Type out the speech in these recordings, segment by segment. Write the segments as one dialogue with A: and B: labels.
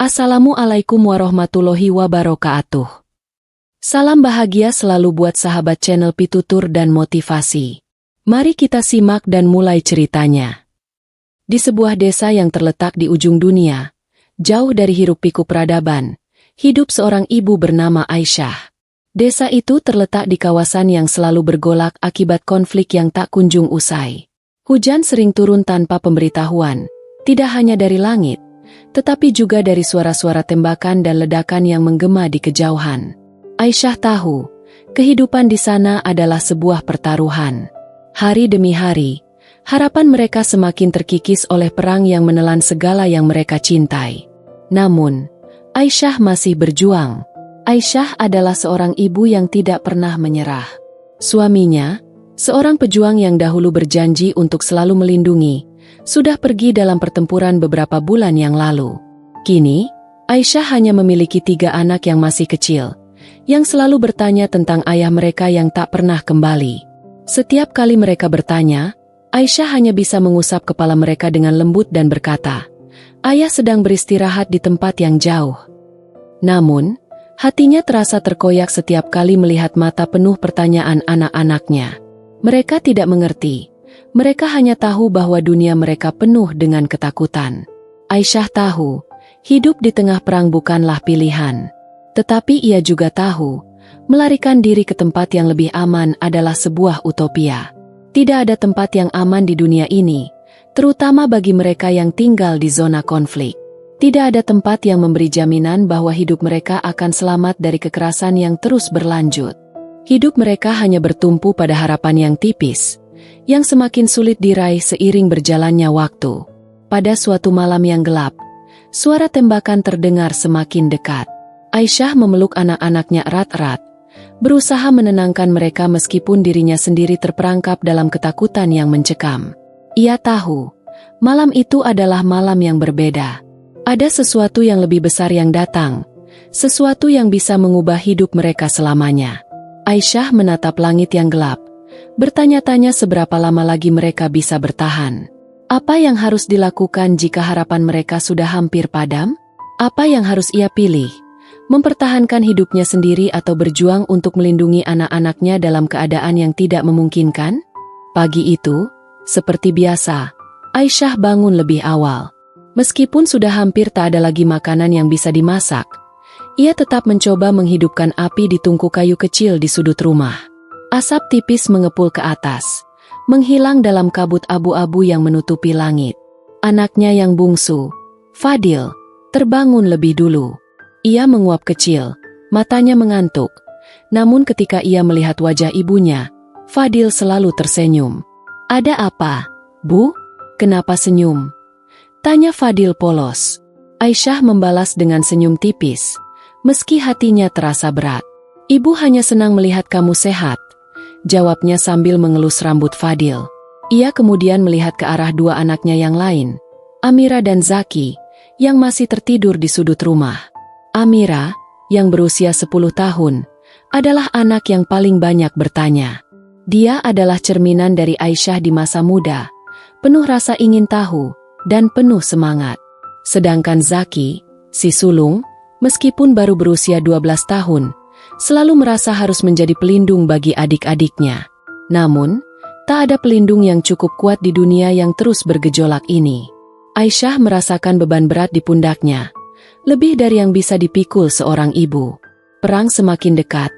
A: Assalamualaikum warahmatullahi wabarakatuh. Salam bahagia selalu buat sahabat channel Pitutur dan Motivasi. Mari kita simak dan mulai ceritanya. Di sebuah desa yang terletak di ujung dunia, jauh dari hiruk-pikuk peradaban, hidup seorang ibu bernama Aisyah. Desa itu terletak di kawasan yang selalu bergolak akibat konflik yang tak kunjung usai. Hujan sering turun tanpa pemberitahuan, tidak hanya dari langit, tetapi juga dari suara-suara tembakan dan ledakan yang menggema di kejauhan. Aisyah tahu, kehidupan di sana adalah sebuah pertaruhan. Hari demi hari, harapan mereka semakin terkikis oleh perang yang menelan segala yang mereka cintai. Namun, Aisyah masih berjuang. Aisyah adalah seorang ibu yang tidak pernah menyerah. Suaminya, seorang pejuang yang dahulu berjanji untuk selalu melindungi, sudah pergi dalam pertempuran beberapa bulan yang lalu. Kini, Aisyah hanya memiliki 3 anak yang masih kecil, yang selalu bertanya tentang ayah mereka yang tak pernah kembali. Setiap kali mereka bertanya, Aisyah hanya bisa mengusap kepala mereka dengan lembut dan berkata, "Ayah sedang beristirahat di tempat yang jauh." Namun, hatinya terasa terkoyak setiap kali melihat mata penuh pertanyaan anak-anaknya. Mereka tidak mengerti. Mereka hanya tahu bahwa dunia mereka penuh dengan ketakutan. Aisyah tahu, hidup di tengah perang bukanlah pilihan. Tetapi ia juga tahu, melarikan diri ke tempat yang lebih aman adalah sebuah utopia. Tidak ada tempat yang aman di dunia ini, terutama bagi mereka yang tinggal di zona konflik. Tidak ada tempat yang memberi jaminan bahwa hidup mereka akan selamat dari kekerasan yang terus berlanjut. Hidup mereka hanya bertumpu pada harapan yang tipis, yang semakin sulit diraih seiring berjalannya waktu. Pada suatu malam yang gelap, suara tembakan terdengar semakin dekat. Aisyah memeluk anak-anaknya erat-erat, berusaha menenangkan mereka meskipun dirinya sendiri terperangkap dalam ketakutan yang mencekam. Ia tahu, malam itu adalah malam yang berbeda. Ada sesuatu yang lebih besar yang datang, sesuatu yang bisa mengubah hidup mereka selamanya. Aisyah menatap langit yang gelap, bertanya-tanya seberapa lama lagi mereka bisa bertahan. Apa yang harus dilakukan jika harapan mereka sudah hampir padam? Apa yang harus ia pilih? Mempertahankan hidupnya sendiri atau berjuang untuk melindungi anak-anaknya dalam keadaan yang tidak memungkinkan? Pagi itu, seperti biasa, Aisyah bangun lebih awal. Meskipun sudah hampir tak ada lagi makanan yang bisa dimasak, ia tetap mencoba menghidupkan api di tungku kayu kecil di sudut rumah. Asap tipis mengepul ke atas, menghilang dalam kabut abu-abu yang menutupi langit. Anaknya yang bungsu, Fadil, terbangun lebih dulu. Ia menguap kecil, matanya mengantuk. Namun ketika ia melihat wajah ibunya, Fadil selalu tersenyum. "Ada apa, Bu? Kenapa senyum?" tanya Fadil polos. Aisyah membalas dengan senyum tipis, meski hatinya terasa berat. "Ibu hanya senang melihat kamu sehat," jawabnya sambil mengelus rambut Fadil. Ia kemudian melihat ke arah 2 anaknya yang lain, Amira dan Zaki, yang masih tertidur di sudut rumah. Amira, yang berusia 10 tahun, adalah anak yang paling banyak bertanya. Dia adalah cerminan dari Aisyah di masa muda, penuh rasa ingin tahu, dan penuh semangat. Sedangkan Zaki, si sulung, meskipun baru berusia 12 tahun, selalu merasa harus menjadi pelindung bagi adik-adiknya. Namun, tak ada pelindung yang cukup kuat di dunia yang terus bergejolak ini. Aisyah merasakan beban berat di pundaknya, lebih dari yang bisa dipikul seorang ibu. Perang semakin dekat,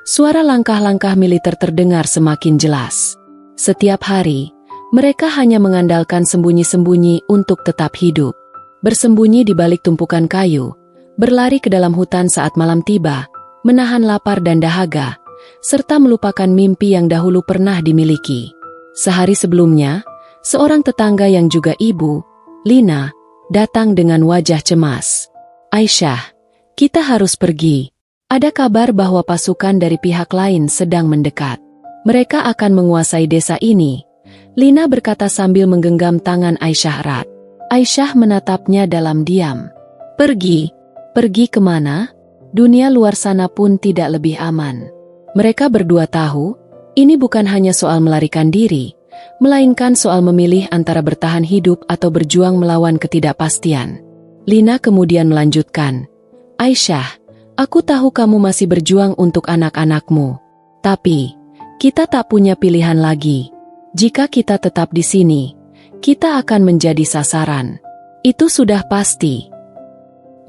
A: suara langkah-langkah militer terdengar semakin jelas. Setiap hari, mereka hanya mengandalkan sembunyi-sembunyi untuk tetap hidup. Bersembunyi di balik tumpukan kayu, berlari ke dalam hutan saat malam tiba, menahan lapar dan dahaga, serta melupakan mimpi yang dahulu pernah dimiliki. Sehari sebelumnya, seorang tetangga yang juga ibu, Lina, datang dengan wajah cemas. "Aisyah, kita harus pergi. Ada kabar bahwa pasukan dari pihak lain sedang mendekat. Mereka akan menguasai desa ini," Lina berkata sambil menggenggam tangan Aisyah erat. Aisyah menatapnya dalam diam. "Pergi? Pergi kemana? Dunia luar sana pun tidak lebih aman." Mereka berdua tahu, ini bukan hanya soal melarikan diri, melainkan soal memilih antara bertahan hidup atau berjuang melawan ketidakpastian. Lina kemudian melanjutkan, Aisyah, aku tahu kamu masih berjuang untuk anak-anakmu. Tapi, kita tak punya pilihan lagi. Jika kita tetap di sini, kita akan menjadi sasaran. Itu sudah pasti.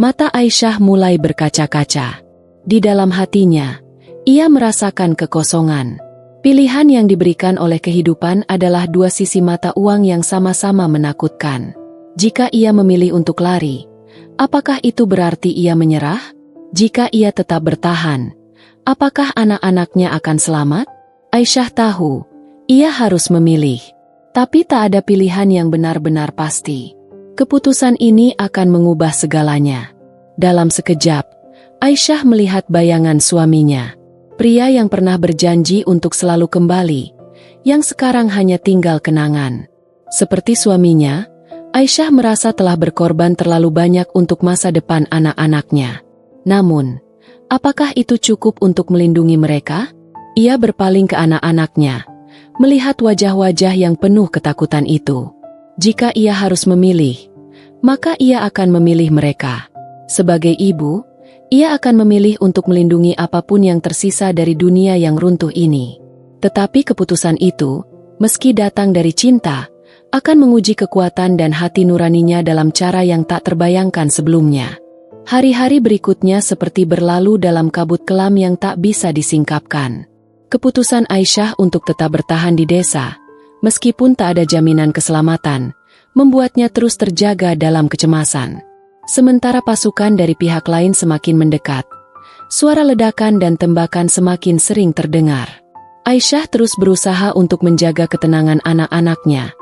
A: Mata Aisyah mulai berkaca-kaca. Di dalam hatinya, ia merasakan kekosongan. Pilihan yang diberikan oleh kehidupan adalah dua sisi mata uang yang sama-sama menakutkan. Jika ia memilih untuk lari, apakah itu berarti ia menyerah? Jika ia tetap bertahan, apakah anak-anaknya akan selamat? Aisyah tahu, ia harus memilih. Tapi tak ada pilihan yang benar-benar pasti. Keputusan ini akan mengubah segalanya. Dalam sekejap, Aisyah melihat bayangan suaminya. Pria yang pernah berjanji untuk selalu kembali, yang sekarang hanya tinggal kenangan. Seperti suaminya, Aisyah merasa telah berkorban terlalu banyak untuk masa depan anak-anaknya. Namun, apakah itu cukup untuk melindungi mereka? Ia berpaling ke anak-anaknya, melihat wajah-wajah yang penuh ketakutan itu. Jika ia harus memilih, maka ia akan memilih mereka. Sebagai ibu, ia akan memilih untuk melindungi apapun yang tersisa dari dunia yang runtuh ini. Tetapi keputusan itu, meski datang dari cinta, akan menguji kekuatan dan hati nuraninya dalam cara yang tak terbayangkan sebelumnya. Hari-hari berikutnya seperti berlalu dalam kabut kelam yang tak bisa disingkapkan. Keputusan Aisyah untuk tetap bertahan di desa, meskipun tak ada jaminan keselamatan, membuatnya terus terjaga dalam kecemasan. Sementara pasukan dari pihak lain semakin mendekat, suara ledakan dan tembakan semakin sering terdengar. Aisyah terus berusaha untuk menjaga ketenangan anak-anaknya,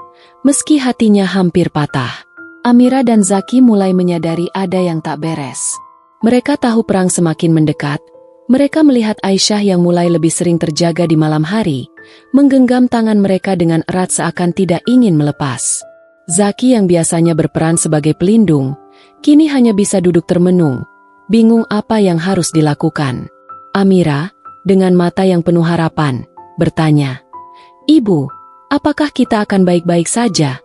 A: meski hatinya hampir patah. Amira dan Zaki mulai menyadari ada yang tak beres. Mereka tahu perang semakin mendekat. Mereka melihat Aisyah yang mulai lebih sering terjaga di malam hari, menggenggam tangan mereka dengan erat seakan tidak ingin melepas. Zaki yang biasanya berperan sebagai pelindung, kini hanya bisa duduk termenung, bingung apa yang harus dilakukan. Amira, dengan mata yang penuh harapan, bertanya, Ibu, apakah kita akan baik-baik saja?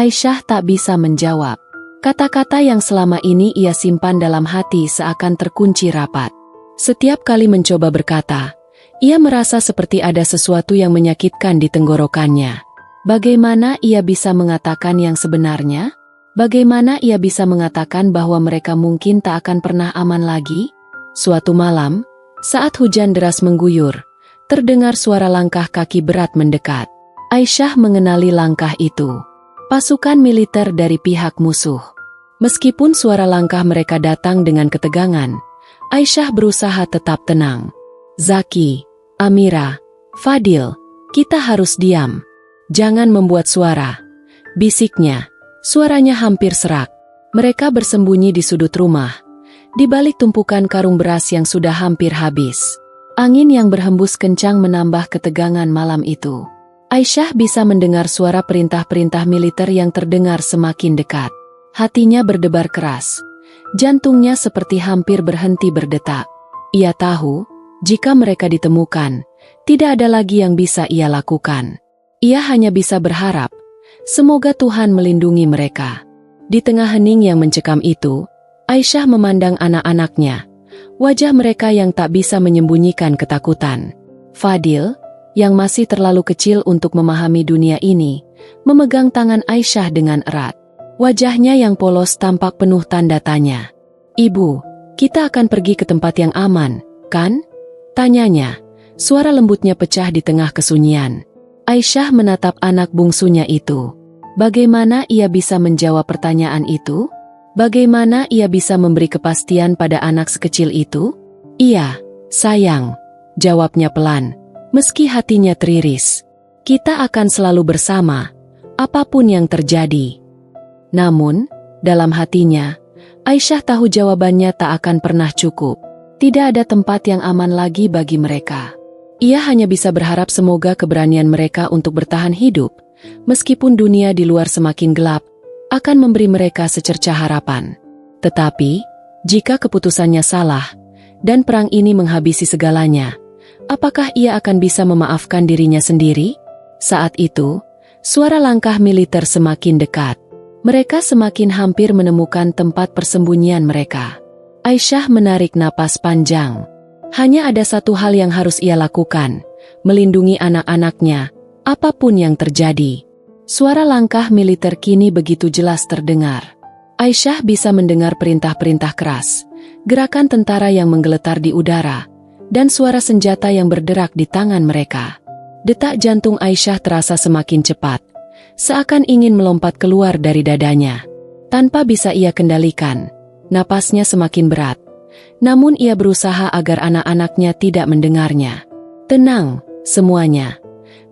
A: Aisyah tak bisa menjawab. Kata-kata yang selama ini ia simpan dalam hati seakan terkunci rapat. Setiap kali mencoba berkata, ia merasa seperti ada sesuatu yang menyakitkan di tenggorokannya. Bagaimana ia bisa mengatakan yang sebenarnya? Bagaimana ia bisa mengatakan bahwa mereka mungkin tak akan pernah aman lagi? Suatu malam, saat hujan deras mengguyur, terdengar suara langkah kaki berat mendekat. Aisyah mengenali langkah itu. Pasukan militer dari pihak musuh. Meskipun suara langkah mereka datang dengan ketegangan, Aisyah berusaha tetap tenang. Zaki, Amira, Fadil, kita harus diam. Jangan membuat suara, bisiknya. Suaranya hampir serak. Mereka bersembunyi di sudut rumah, di balik tumpukan karung beras yang sudah hampir habis. Angin yang berhembus kencang menambah ketegangan malam itu. Aisyah bisa mendengar suara perintah-perintah militer yang terdengar semakin dekat. Hatinya berdebar keras. Jantungnya seperti hampir berhenti berdetak. Ia tahu, jika mereka ditemukan, tidak ada lagi yang bisa ia lakukan. Ia hanya bisa berharap, semoga Tuhan melindungi mereka. Di tengah hening yang mencekam itu, Aisyah memandang anak-anaknya, wajah mereka yang tak bisa menyembunyikan ketakutan. Fadil, yang masih terlalu kecil untuk memahami dunia ini, memegang tangan Aisyah dengan erat. Wajahnya yang polos tampak penuh tanda tanya. Ibu, kita akan pergi ke tempat yang aman, kan? Tanyanya, suara lembutnya pecah di tengah kesunyian. Aisyah menatap anak bungsunya itu. Bagaimana ia bisa menjawab pertanyaan itu? Bagaimana ia bisa memberi kepastian pada anak sekecil itu? Iya, sayang, jawabnya pelan, meski hatinya teriris. Kita akan selalu bersama, apapun yang terjadi. Namun, dalam hatinya, Aisyah tahu jawabannya tak akan pernah cukup. Tidak ada tempat yang aman lagi bagi mereka. Ia hanya bisa berharap semoga keberanian mereka untuk bertahan hidup, meskipun dunia di luar semakin gelap, akan memberi mereka secercah harapan. Tetapi, jika keputusannya salah, dan perang ini menghabisi segalanya, apakah ia akan bisa memaafkan dirinya sendiri? Saat itu, suara langkah militer semakin dekat. Mereka semakin hampir menemukan tempat persembunyian mereka. Aisyah menarik napas panjang. Hanya ada satu hal yang harus ia lakukan, melindungi anak-anaknya, apapun yang terjadi. Suara langkah militer kini begitu jelas terdengar. Aisyah bisa mendengar perintah-perintah keras, gerakan tentara yang menggeletar di udara, dan suara senjata yang berderak di tangan mereka. Detak jantung Aisyah terasa semakin cepat, seakan ingin melompat keluar dari dadanya. Tanpa bisa ia kendalikan, napasnya semakin berat. Namun ia berusaha agar anak-anaknya tidak mendengarnya. "Tenang, semuanya,"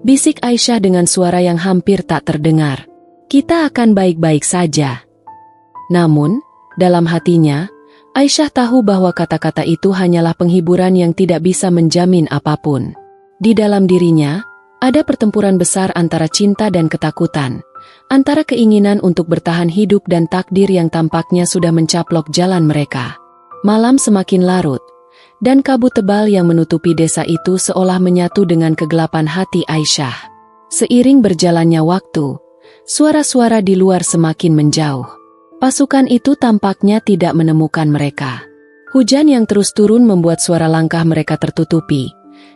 A: bisik Aisyah dengan suara yang hampir tak terdengar. "Kita akan baik-baik saja." Namun, dalam hatinya, Aisyah tahu bahwa kata-kata itu hanyalah penghiburan yang tidak bisa menjamin apapun. Di dalam dirinya, ada pertempuran besar antara cinta dan ketakutan, antara keinginan untuk bertahan hidup dan takdir yang tampaknya sudah mencaplok jalan mereka. Malam semakin larut, dan kabut tebal yang menutupi desa itu seolah menyatu dengan kegelapan hati Aisyah. Seiring berjalannya waktu, suara-suara di luar semakin menjauh. Pasukan itu tampaknya tidak menemukan mereka. Hujan yang terus turun membuat suara langkah mereka tertutupi,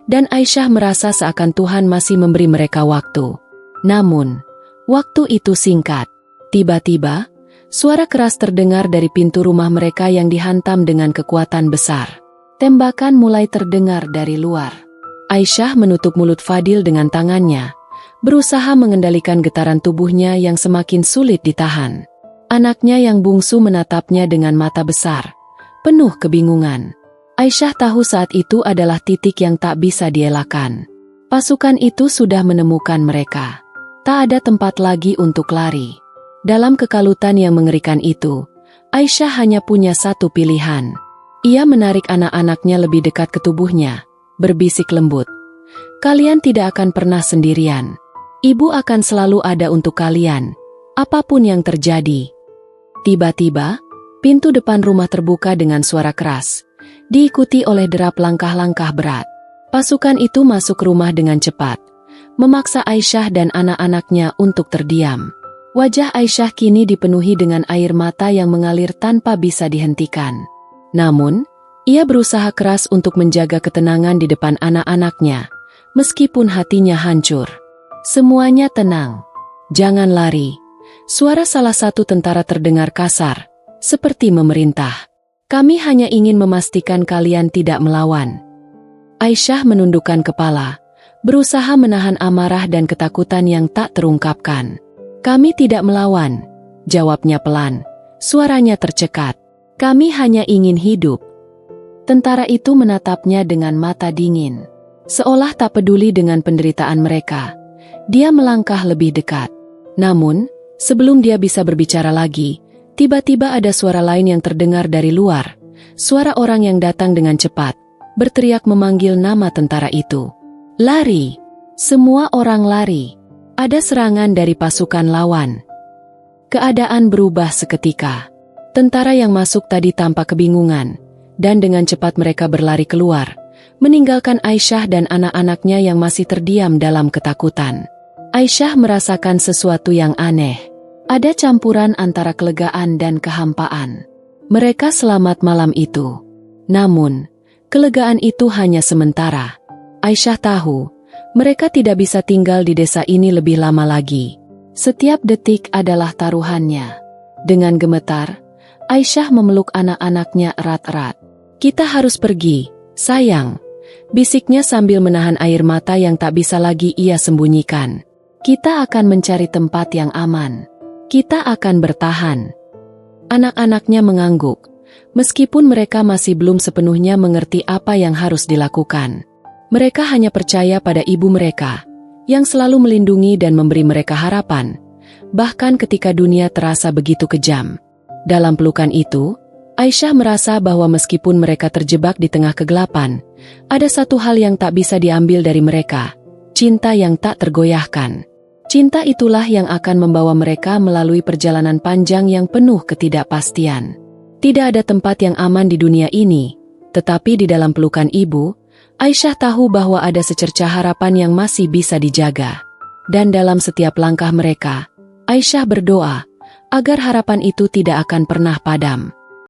A: dan Aisyah merasa seakan Tuhan masih memberi mereka waktu. Namun, waktu itu singkat. Tiba-tiba, suara keras terdengar dari pintu rumah mereka yang dihantam dengan kekuatan besar. Tembakan mulai terdengar dari luar. Aisyah menutup mulut Fadil dengan tangannya, berusaha mengendalikan getaran tubuhnya yang semakin sulit ditahan. Anaknya yang bungsu menatapnya dengan mata besar, penuh kebingungan. Aisyah tahu saat itu adalah titik yang tak bisa dielakkan. Pasukan itu sudah menemukan mereka. Tak ada tempat lagi untuk lari. Dalam kekalutan yang mengerikan itu, Aisyah hanya punya satu pilihan. Ia menarik anak-anaknya lebih dekat ke tubuhnya, berbisik lembut. "Kalian tidak akan pernah sendirian. Ibu akan selalu ada untuk kalian, apapun yang terjadi." Tiba-tiba, pintu depan rumah terbuka dengan suara keras, diikuti oleh derap langkah-langkah berat. Pasukan itu masuk ke rumah dengan cepat, memaksa Aisyah dan anak-anaknya untuk terdiam. Wajah Aisyah kini dipenuhi dengan air mata yang mengalir tanpa bisa dihentikan. Namun, ia berusaha keras untuk menjaga ketenangan di depan anak-anaknya, meskipun hatinya hancur. "Semuanya tenang. Jangan lari." Suara salah satu tentara terdengar kasar, seperti memerintah. "Kami hanya ingin memastikan kalian tidak melawan." Aisyah menundukkan kepala, berusaha menahan amarah dan ketakutan yang tak terungkapkan. "Kami tidak melawan," jawabnya pelan, suaranya tercekat. "Kami hanya ingin hidup." Tentara itu menatapnya dengan mata dingin, seolah tak peduli dengan penderitaan mereka. Dia melangkah lebih dekat. Namun, sebelum dia bisa berbicara lagi, tiba-tiba ada suara lain yang terdengar dari luar. Suara orang yang datang dengan cepat, berteriak memanggil nama tentara itu. "Lari!" Semua orang lari. Ada serangan dari pasukan lawan. Keadaan berubah seketika. Tentara yang masuk tadi tampak kebingungan, dan dengan cepat mereka berlari keluar, meninggalkan Aisyah dan anak-anaknya yang masih terdiam dalam ketakutan. Aisyah merasakan sesuatu yang aneh. Ada campuran antara kelegaan dan kehampaan. Mereka selamat malam itu. Namun, kelegaan itu hanya sementara. Aisyah tahu, mereka tidak bisa tinggal di desa ini lebih lama lagi. Setiap detik adalah taruhannya. Dengan gemetar, Aisyah memeluk anak-anaknya erat-erat. "Kita harus pergi, sayang," bisiknya sambil menahan air mata yang tak bisa lagi ia sembunyikan. "Kita akan mencari tempat yang aman. Kita akan bertahan." Anak-anaknya mengangguk, meskipun mereka masih belum sepenuhnya mengerti apa yang harus dilakukan. Mereka hanya percaya pada ibu mereka, yang selalu melindungi dan memberi mereka harapan, bahkan ketika dunia terasa begitu kejam. Dalam pelukan itu, Aisyah merasa bahwa meskipun mereka terjebak di tengah kegelapan, ada satu hal yang tak bisa diambil dari mereka, cinta yang tak tergoyahkan. Cinta itulah yang akan membawa mereka melalui perjalanan panjang yang penuh ketidakpastian. Tidak ada tempat yang aman di dunia ini, tetapi di dalam pelukan ibu, Aisyah tahu bahwa ada secercah harapan yang masih bisa dijaga. Dan dalam setiap langkah mereka, Aisyah berdoa agar harapan itu tidak akan pernah padam.